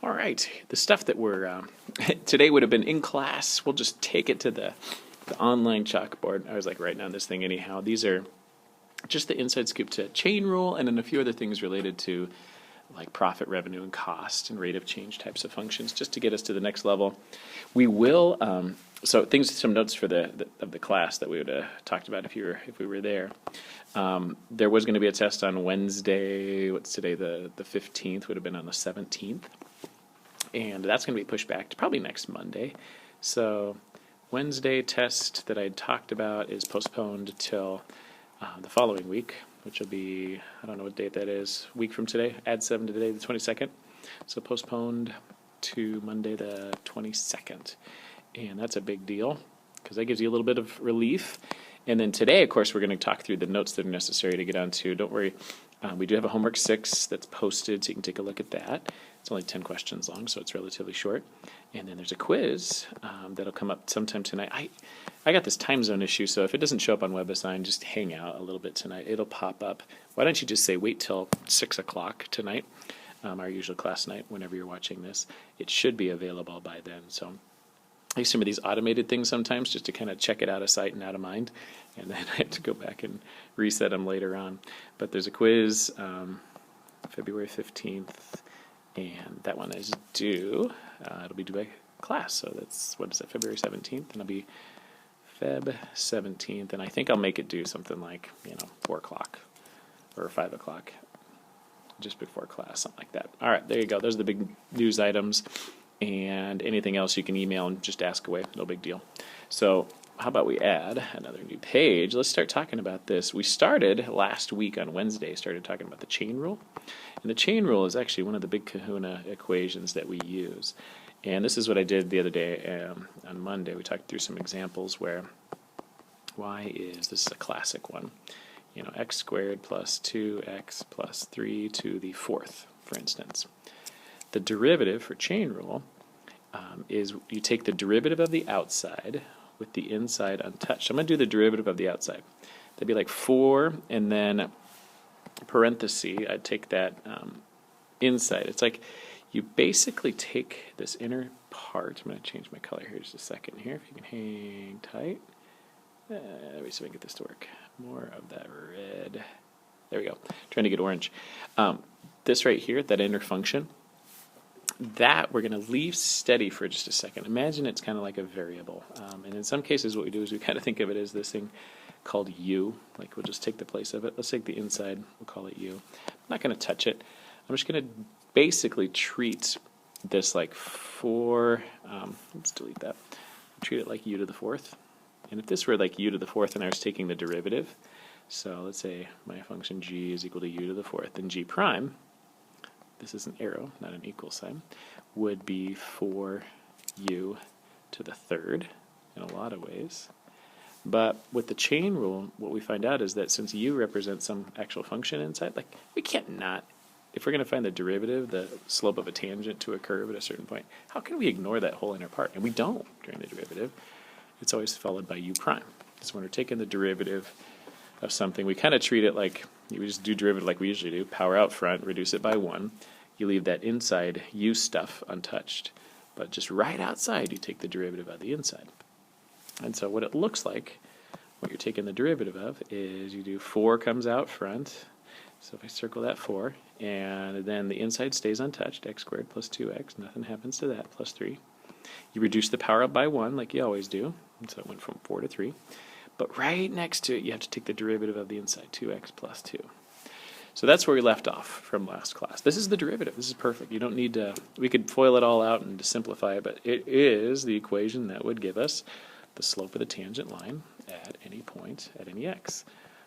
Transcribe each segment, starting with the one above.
All right, the stuff that we're today would have been in class. We'll just take it to the online chalkboard. I was like writing on this thing anyhow. These are just the inside scoop to chain rule, and then a few other things related to like profit, revenue, and cost, and rate of change types of functions, just to get us to the next level. We will. Some notes for the class that we would have talked about if we were there. There was going to be a test on Wednesday. What's today? The 15th would have been on the 17th, and that's going to be pushed back to probably next Monday. So Wednesday test that I talked about is postponed till the following week, which will be, I don't know what date that is, week from today. Add 7 to today, the 22nd. So postponed to Monday the 22nd. And that's a big deal because that gives you a little bit of relief. And then today, of course, we're going to talk through the notes that are necessary to get on to. Don't worry, we do have a homework 6 that's posted, so you can take a look at that. It's only 10 questions long, so it's relatively short. And then there's a quiz that'll come up sometime tonight. I got this time zone issue, so if it doesn't show up on WebAssign, just hang out a little bit tonight. It'll pop up. Why don't you just say wait till 6 o'clock tonight, our usual class night, whenever you're watching this. It should be available by then. So I use some of these automated things sometimes just to kind of check it out of sight and out of mind, and then I have to go back and reset them later on. But there's a quiz February 15th, and that one is due. It'll be due by class, so that's, what is it, February 17th, and it'll be Feb 17th, and I think I'll make it due something like, 4 o'clock or 5 o'clock, just before class, something like that. All right, there you go. Those are the big news items. And anything else you can email and just ask away. No big deal. So how about we add another new page? Let's start talking about this. We started last week on Wednesday, started talking about the chain rule. And the chain rule is actually one of the big kahuna equations that we use. And this is what I did the other day on Monday. We talked through some examples where this is a classic one. X squared plus 2x plus 3 to the 4th, for instance. The derivative for chain rule is you take the derivative of the outside with the inside untouched. I'm going to do the derivative of the outside. That'd be like 4, and then parenthesis, I'd take that inside. It's like you basically take this inner part. I'm going to change my color here just a second here, if you can hang tight. Let me see if I can get this to work. More of that red. There we go. Trying to get orange. This right here, that inner function, that we're going to leave steady for just a second. Imagine it's kind of like a variable. And in some cases what we do is we kind of think of it as this thing called u. Like we'll just take the place of it. Let's take the inside. We'll call it u. I'm not going to touch it. I'm just going to basically treat this like 4. Let's delete that. Treat it like u to the 4th. And if this were like u to the 4th and I was taking the derivative, so let's say my function g is equal to u to the 4th, then g prime, this is an arrow, not an equal sign, would be 4u to the 3rd in a lot of ways. But with the chain rule, what we find out is that since u represents some actual function inside, like we can't not, if we're going to find the derivative, the slope of a tangent to a curve at a certain point, how can we ignore that whole inner part? And we don't during the derivative. It's always followed by u prime. So when we're taking the derivative of something, we kind of treat it like, we just do derivative like we usually do, power out front, reduce it by 1. You leave that inside u stuff untouched. But just right outside, you take the derivative of the inside. And so what it looks like, what you're taking the derivative of, is you do 4 comes out front. So if I circle that 4, and then the inside stays untouched, x squared plus 2x, nothing happens to that, plus 3. You reduce the power up by 1 like you always do, and so it went from 4 to 3. But right next to it, you have to take the derivative of the inside, 2x plus 2. So that's where we left off from last class. This is the derivative. This is perfect. You don't need to, we could FOIL it all out and simplify it, but it is the equation that would give us the slope of the tangent line at any point at any x.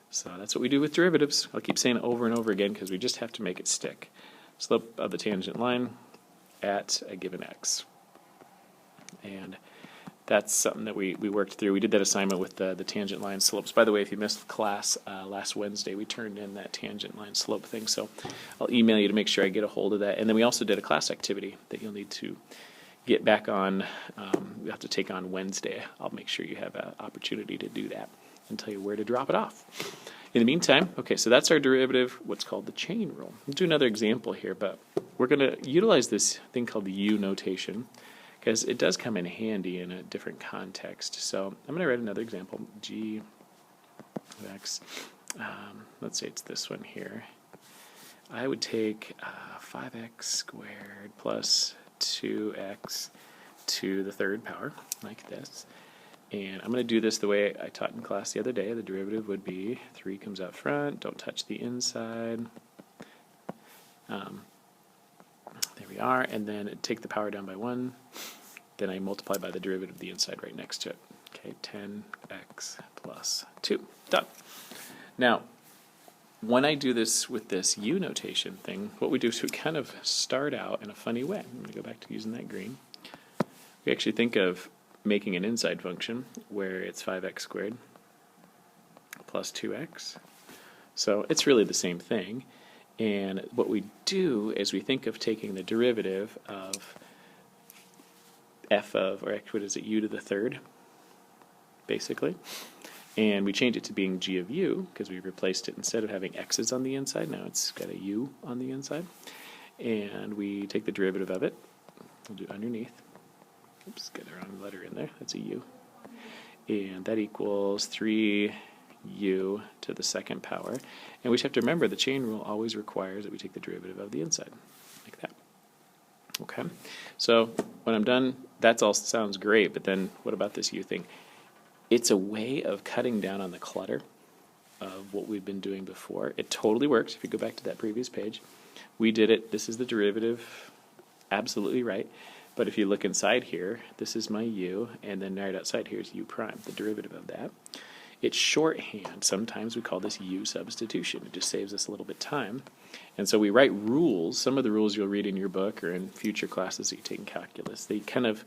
So that's what we do with derivatives. I'll keep saying it over and over again because we just have to make it stick. Slope of the tangent line at a given x. And that's something that we worked through. We did that assignment with the tangent line slopes. By the way, if you missed class last Wednesday, we turned in that tangent line slope thing. So I'll email you to make sure I get a hold of that. And then we also did a class activity that you'll need to get back on. We have to take on Wednesday. I'll make sure you have an opportunity to do that and tell you where to drop it off. In the meantime, okay, so that's our derivative, what's called the chain rule. We'll do another example here, but we're going to utilize this thing called the U notation because it does come in handy in a different context. So I'm going to write another example, g of x. Let's say it's this one here. I would take 5x squared plus 2x to the third power, like this. And I'm going to do this the way I taught in class the other day. The derivative would be 3 comes out front, don't touch the inside. There we are, and then take the power down by 1. Then I multiply by the derivative of the inside right next to it. Okay, 10x plus 2. Done. Now, when I do this with this U notation thing, what we do is we kind of start out in a funny way. I'm going to go back to using that green. We actually think of making an inside function where it's 5x squared plus 2x. So it's really the same thing. And what we do is we think of taking the derivative of f of, or what is it, u to the third, basically. And we change it to being g of u because we replaced it, instead of having x's on the inside, now it's got a u on the inside. And we take the derivative of it. We'll do underneath. Oops, get the wrong letter in there. That's a u. And that equals 3u to the second power. And we just have to remember the chain rule always requires that we take the derivative of the inside, like that. Okay, so when I'm done, that all sounds great, but then what about this u thing? It's a way of cutting down on the clutter of what we've been doing before. It totally works if you go back to that previous page. We did it. This is the derivative. Absolutely right. But if you look inside here, this is my u, and then right outside here is u prime, the derivative of that. It's shorthand. Sometimes we call this u substitution. It just saves us a little bit of time. And so we write rules. Some of the rules you'll read in your book or in future classes that you take in calculus, they kind of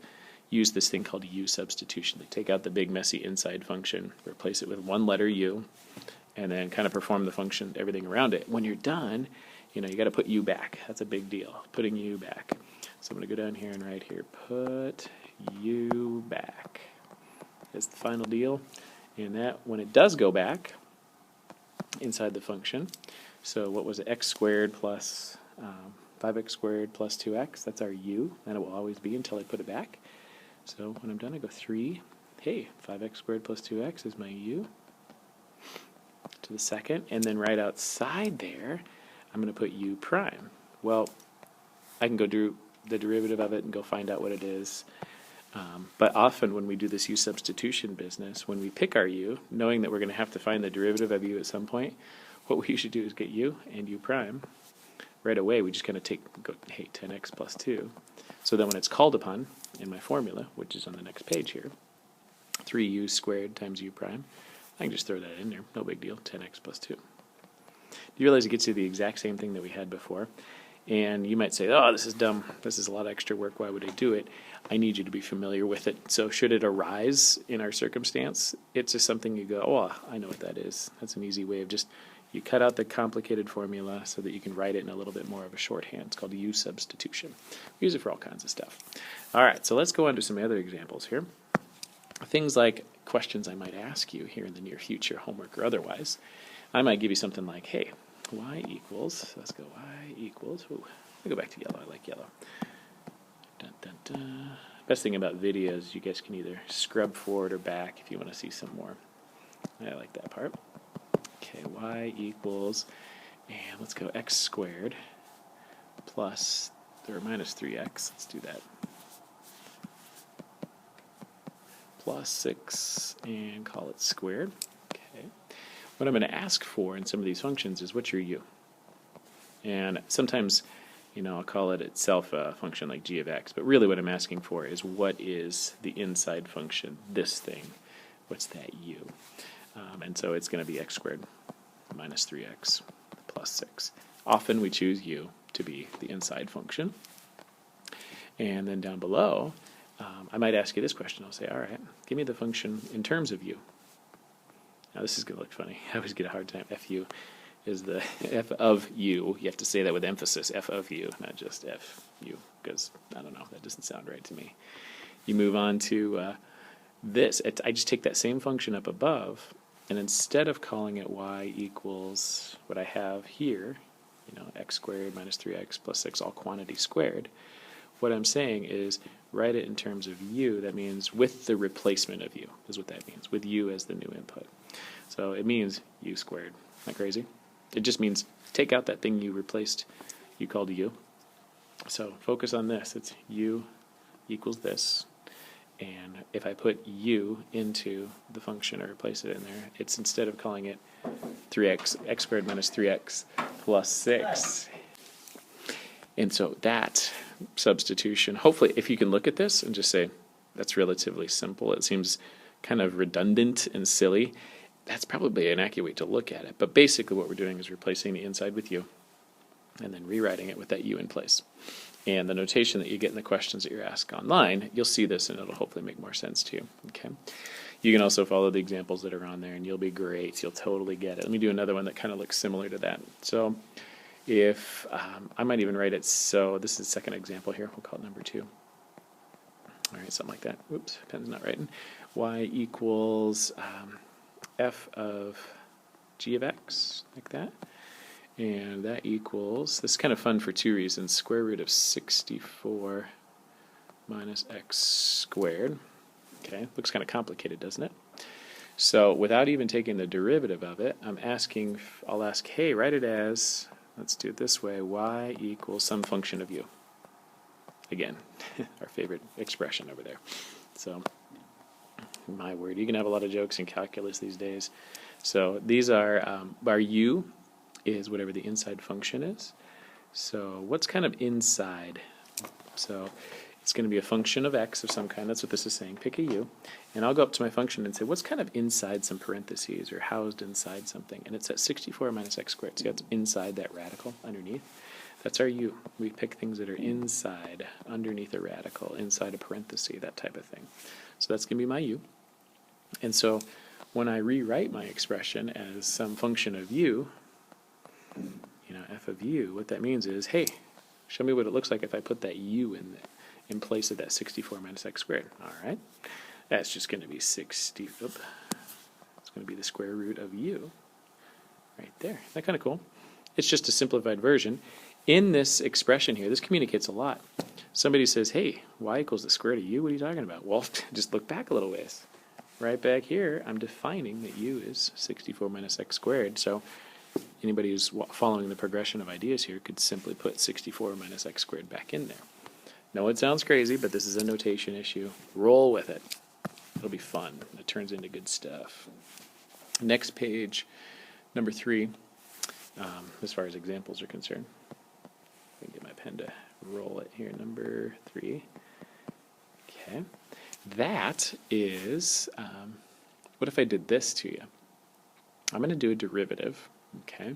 use this thing called u substitution. They take out the big messy inside function, replace it with one letter u, and then kind of perform the function, everything around it. When you're done, you got to put u back. That's a big deal, putting u back. So I'm going to go down here and write here, put u back. That's the final deal. And that, when it does go back inside the function, so what was it, x squared plus 5x squared plus 2x, that's our u, and it will always be until I put it back. So when I'm done, I go 3, hey, 5x squared plus 2x is my u to the second, and then right outside there, I'm going to put u prime. Well, I can go do the derivative of it and go find out what it is. But often when we do this u substitution business, when we pick our u, knowing that we're going to have to find the derivative of u at some point, what we usually do is get u and u prime. Right away, we just kind of go, hey, 10x plus 2. So then when it's called upon in my formula, which is on the next page here, 3u squared times u prime, I can just throw that in there, no big deal, 10x plus 2. You realize it gets you the exact same thing that we had before. And you might say, oh, this is dumb. This is a lot of extra work. Why would I do it? I need you to be familiar with it. So should it arise in our circumstance, it's just something you go, oh, I know what that is. That's an easy way of just, you cut out the complicated formula so that you can write it in a little bit more of a shorthand. It's called u substitution. We use it for all kinds of stuff. All right, so let's go on to some other examples here. Things like questions I might ask you here in the near future, homework or otherwise. I might give you something like, hey, y equals, let's go y equals, ooh, let me go back to yellow, I like yellow. Dun, dun, dun. Best thing about videos, you guys can either scrub forward or back if you want to see some more. I like that part. Okay, y equals, and let's go x squared plus, or minus 3x, let's do that. Plus 6, and call it squared. Okay. What I'm going to ask for in some of these functions is what's your u? And sometimes, I'll call it itself a function like g of x, but really what I'm asking for is what is the inside function, this thing, what's that u? And so it's going to be x squared minus 3x plus 6. Often we choose u to be the inside function. And then down below, I might ask you this question. I'll say, all right, give me the function in terms of u. Now this is going to look funny. I always get a hard time. Fu is the f of u. You have to say that with emphasis, f of u, not just fu, because, I don't know, that doesn't sound right to me. You move on to this. I just take that same function up above, And instead of calling it y equals what I have here, x squared minus 3x plus 6 all quantity squared, what I'm saying is write it in terms of u. That means with the replacement of u is what that means, with u as the new input. So it means u squared. Isn't that crazy? It just means take out that thing you replaced, you called u. So focus on this. It's u equals this. And if I put u into the function or replace it in there, it's instead of calling it 3x, x squared minus 3x plus 6. And so that substitution, hopefully, if you can look at this and just say, that's relatively simple. It seems kind of redundant and silly. That's probably an accurate way to look at it. But basically what we're doing is replacing the inside with u and then rewriting it with that u in place. And the notation that you get in the questions that you're asked online, you'll see this and it'll hopefully make more sense to you. Okay. You can also follow the examples that are on there and you'll be great. You'll totally get it. Let me do another one that kind of looks similar to that. So if I might even write it, so this is the second example here. We'll call it number 2. All right, something like that. Oops, pen's not writing. Y equals f of g of x, like that. And that equals, this is kind of fun for 2 reasons, square root of 64 minus x squared. Okay, looks kind of complicated, doesn't it? So without even taking the derivative of it, I'll ask, hey, write it as, let's do it this way, y equals some function of u. Again, our favorite expression over there. So, my word, you can have a lot of jokes in calculus these days. So these are, our u is whatever the inside function is. So what's kind of inside? So it's going to be a function of x of some kind. That's what this is saying. Pick a u. And I'll go up to my function and say, what's kind of inside some parentheses or housed inside something? And it's at 64 minus x squared. So that's inside that radical underneath. That's our u. We pick things that are inside, underneath a radical, inside a parenthesis, that type of thing. So that's going to be my u. And so when I rewrite my expression as some function of u, f of u, what that means is, hey, show me what it looks like if I put that u in place of that 64 minus x squared. All right, that's just going to be it's going to be the square root of u right there. Isn't that kind of cool? It's just a simplified version. In this expression here, this communicates a lot. Somebody says, hey, y equals the square root of u. What are you talking about? Well, just look back a little ways. Right back here, I'm defining that u is 64 minus x squared. So anybody who's following the progression of ideas here could simply put 64 minus x squared back in there. No, it sounds crazy, but this is a notation issue. Roll with it. It'll be fun. It turns into good stuff. Next page, number 3, as far as examples are concerned. Let me get my pen to roll it here. Number 3. Okay. That is, what if I did this to you? I'm going to do a derivative. Okay. I'm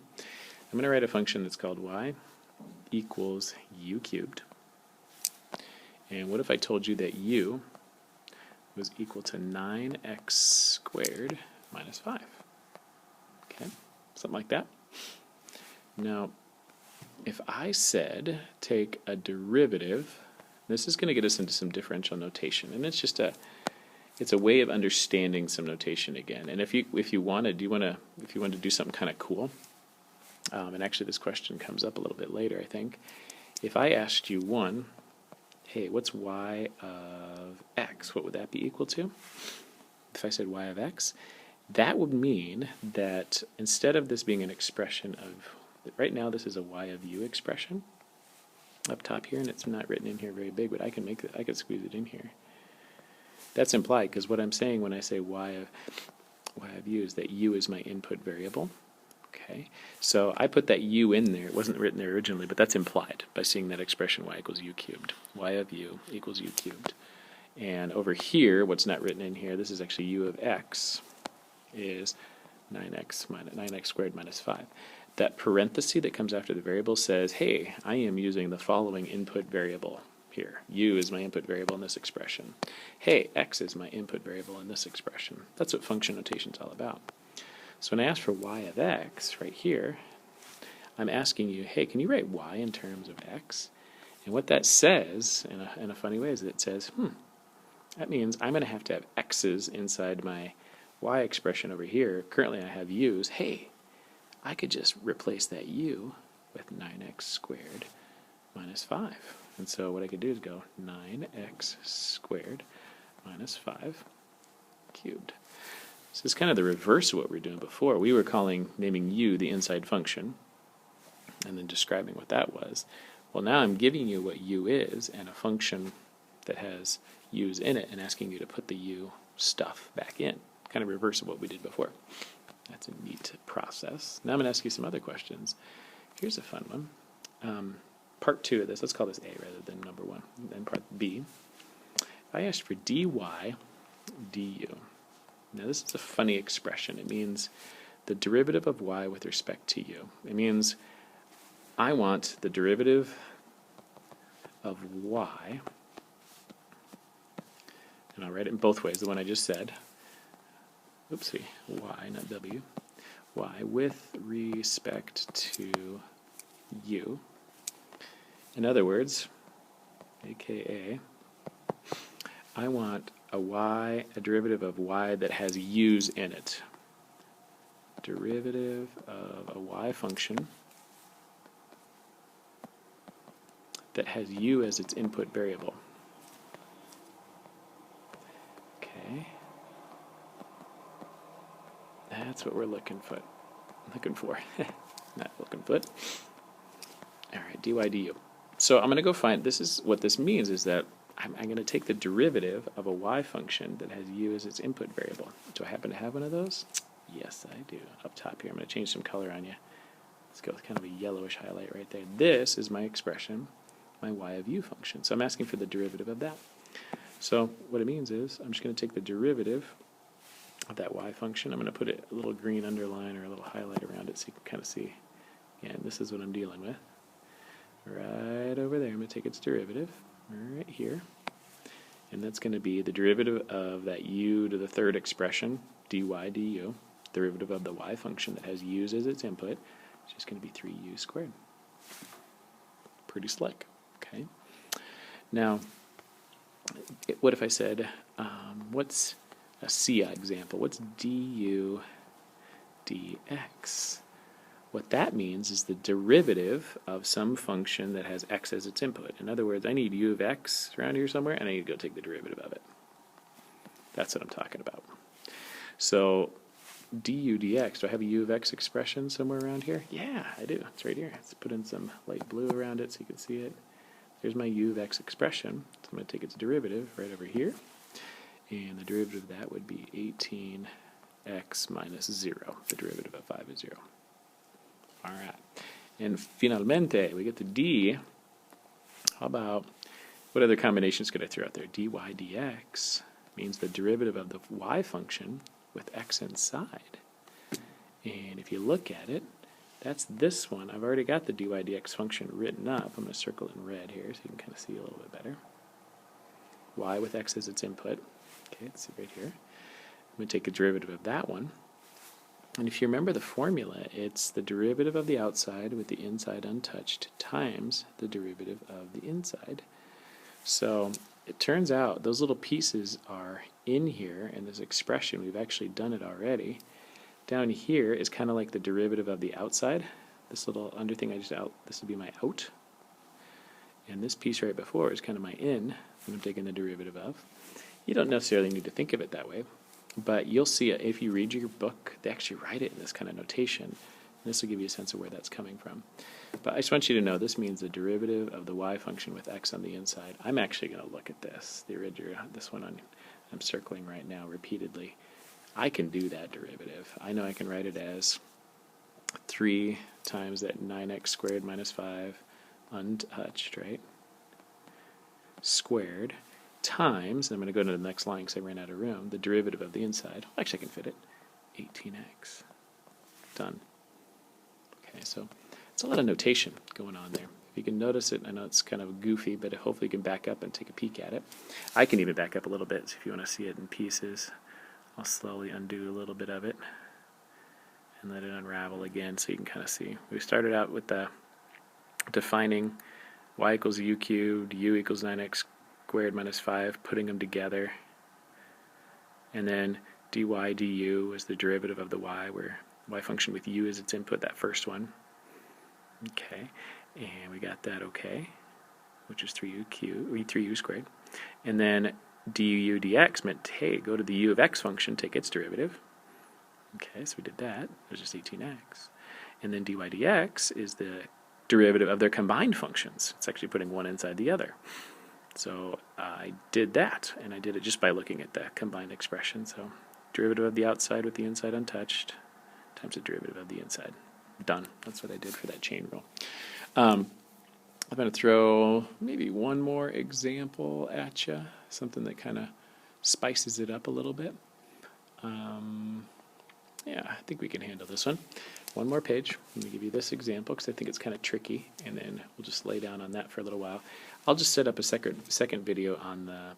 going to write a function that's called y equals u cubed. And what if I told you that u was equal to 9x squared minus 5? Okay, something like that. Now, if I said take a derivative, this is going to get us into some differential notation, and it's just it's a way of understanding some notation again. And if you wanted to do something kind of cool, and actually this question comes up a little bit later, I think. If I asked you hey, what's y of x? What would that be equal to? If I said y of x, that would mean that instead of this being an expression of, right now this is a y of u expression up top here, and it's not written in here very big, but I could squeeze it in here. That's implied because what I'm saying when I say y of u is that u is my input variable. Okay, so I put that u in there. It wasn't written there originally, but that's implied by seeing that expression y equals u cubed. Y of u equals u cubed. And over here, what's not written in here, this is actually u of x, is 9x squared minus 5. That parenthesis that comes after the variable says, hey, I am using the following input variable here. U is my input variable in this expression. Hey, x is my input variable in this expression. That's what function notation is all about. So when I ask for y of x right here, I'm asking you, hey, can you write y in terms of x? And what that says, in a funny way, is that it says, that means I'm going to have x's inside my y expression over here, currently I have u's. Hey, I could just replace that u with 9x squared minus 5. And so what I could do is go 9x squared minus 5 cubed. So it's kind of the reverse of what we were doing before. We were naming u the inside function, and then describing what that was. Well, now I'm giving you what u is, and a function that has u's in it, and asking you to put the u stuff back in. Kind of reverse of what we did before. That's a neat process. Now I'm going to ask you some other questions. Here's a fun one. Part 2 of this, let's call this A rather than number 1. And then part B. If I asked for dy du. Now this is a funny expression. It means the derivative of y with respect to u. It means I want the derivative of y, and I'll write it in both ways, the one I just said. Oopsie, y, not w. Y with respect to u. In other words, aka, I want a derivative of y that has u's in it. Derivative of a y function that has u as its input variable. Okay. That's what we're looking for. Not looking for. All right, dy du. So I'm going to go find, this is what this means, is that I'm going to take the derivative of a y function that has u as its input variable. Do I happen to have one of those? Yes, I do. Up top here, I'm going to change some color on you. Let's go with kind of a yellowish highlight right there. This is my expression, my y of u function. So I'm asking for the derivative of that. So what it means is I'm just going to take the derivative of that y function. I'm going to put a little green underline or a little highlight around it so you can kind of see. And this is what I'm dealing with. Right over there, I'm going to take its derivative, right here. And that's going to be the derivative of that u to the third expression, dy du, derivative of the y function that has u's as its input, which is going to be 3u squared. Pretty slick, okay? Now, what if I said, what's a C example? What's du dx? What that means is the derivative of some function that has x as its input. In other words, I need u of x around here somewhere, and I need to go take the derivative of it. That's what I'm talking about. So du dx, do I have a u of x expression somewhere around here? Yeah, I do. It's right here. Let's put in some light blue around it so you can see it. There's my u of x expression. So I'm going to take its derivative right over here. And the derivative of that would be 18x minus 0. The derivative of 5 is 0. All right. And finalmente, we get to d. How about, what other combinations could I throw out there? dy dx means the derivative of the y function with x inside. And if you look at it, that's this one. I've already got the dy dx function written up. I'm going to circle it in red here so you can kind of see a little bit better. Y with x as its input. Okay, let's see right here. I'm going to take a derivative of that one. And if you remember the formula, it's the derivative of the outside with the inside untouched times the derivative of the inside. So it turns out those little pieces are in here in this expression. We've actually done it already. Down here is kind of like the derivative of the outside. This little under thing I just out, this would be my out. And this piece right before is kind of my in, that I'm taking the derivative of. You don't necessarily need to think of it that way, but you'll see it if you read your book. They actually write it in this kind of notation. And this will give you a sense of where that's coming from. But I just want you to know this means the derivative of the y function with x on the inside. I'm actually going to look at this, the original, this one I'm circling right now repeatedly. I can do that derivative. I know I can write it as 3 times that 9x squared minus 5 untouched, right? Squared times, and I'm going to go to the next line because I ran out of room, the derivative of the inside. Actually, I can fit it. 18x. Done. Okay, so it's a lot of notation going on there. If you can notice it, I know it's kind of goofy, but hopefully you can back up and take a peek at it. I can even back up a little bit if you want to see it in pieces. I'll slowly undo a little bit of it and let it unravel again so you can kind of see. We started out with the defining y equals u cubed, u equals 9x squared minus 5, putting them together. And then dy du is the derivative of the y, where y function with u is its input, that first one. Okay, and we got that okay, which is 3u squared. And then du dx meant, hey, go to the u of x function, take its derivative. Okay, so we did that. There's just 18x. And then dy dx is the derivative of their combined functions. It's actually putting one inside the other. So I did that, and I did it just by looking at the combined expression. So derivative of the outside with the inside untouched times the derivative of the inside. Done. That's what I did for that chain rule. I'm going to throw maybe one more example at you, something that kind of spices it up a little bit. Yeah, I think we can handle this one. One more page. Let me give you this example because I think it's kind of tricky, and then we'll just lay down on that for a little while. I'll just set up a second video on the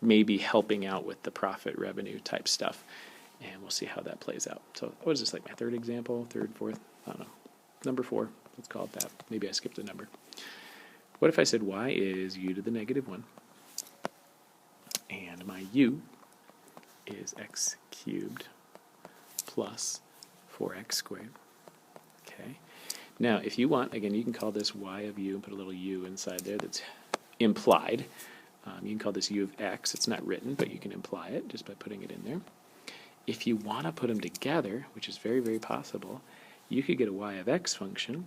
maybe helping out with the profit revenue type stuff, and we'll see how that plays out. So what is this, like my third example, third, fourth? I don't know. Number 4, let's call it that. Maybe I skipped a number. What if I said y is u to the negative 1, and my u is x cubed plus 4x squared. Okay. Now, if you want, again, you can call this y of u and put a little u inside there that's implied. You can call this u of x. It's not written, but you can imply it just by putting it in there. If you want to put them together, which is very, very possible, you could get a y of x function,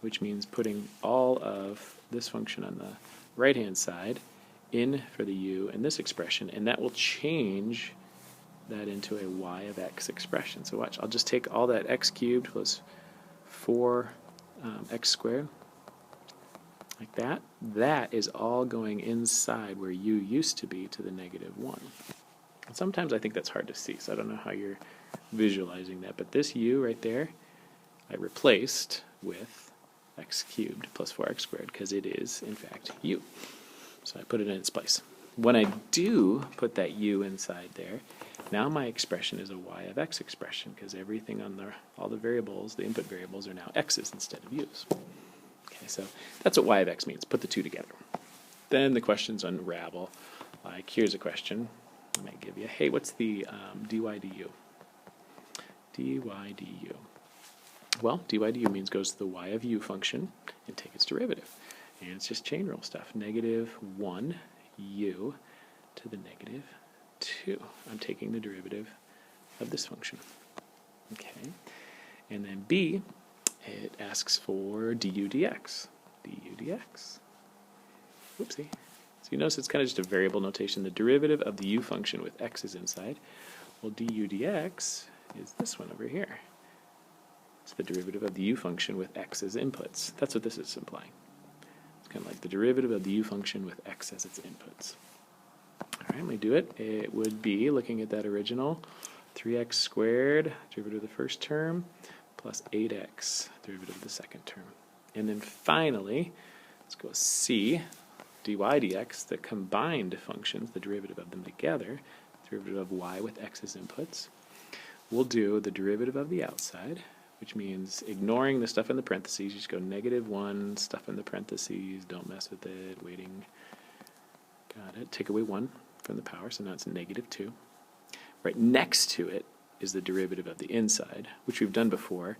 which means putting all of this function on the right-hand side in for the u in this expression, and that will change that into a y of x expression. So watch, I'll just take all that x cubed plus 4x squared, like that. That is all going inside where u used to be to the negative 1. And sometimes I think that's hard to see, so I don't know how you're visualizing that, but this u right there, I replaced with x cubed plus 4x squared because it is, in fact, u. So I put it in its place. When I do put that u inside there, now my expression is a y of x expression because everything on all the variables, the input variables, are now x's instead of u's. Okay, so that's what y of x means. Put the two together. Then the questions unravel. Like, here's a question I might give you. Hey, what's the dy du? Dy du. Well, dy du means goes to the y of u function and take its derivative. And it's just chain rule stuff. Negative 1 u to the negative 2. I'm taking the derivative of this function. Okay. And then b, it asks for du dx. Du dx. Whoopsie. So you notice it's kind of just a variable notation. The derivative of the u function with x is inside. Well, du dx is this one over here. It's the derivative of the u function with x as inputs. That's what this is implying. It's kind of like the derivative of the u function with x as its inputs. All right, let me do it. It would be, looking at that original, 3x squared, derivative of the first term, plus 8x, derivative of the second term. And then finally, let's go c, dy dx, the combined functions, the derivative of them together, derivative of y with x as inputs. We'll do the derivative of the outside, which means ignoring the stuff in the parentheses. You just go negative 1, stuff in the parentheses, don't mess with it, waiting. Got it. Take away 1 from the power, so now it's negative 2. Right next to it is the derivative of the inside, which we've done before.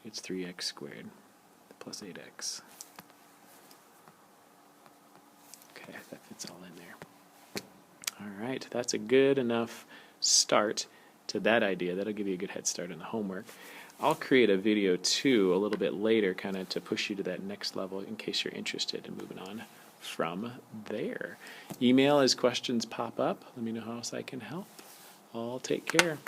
It's 3x squared plus 8x. Okay, that fits all in there. All right, that's a good enough start to that idea. That'll give you a good head start on the homework. I'll create a video too a little bit later, kind of to push you to that next level in case you're interested in moving on from there. Email as questions pop up. Let me know how else I can help. All take care.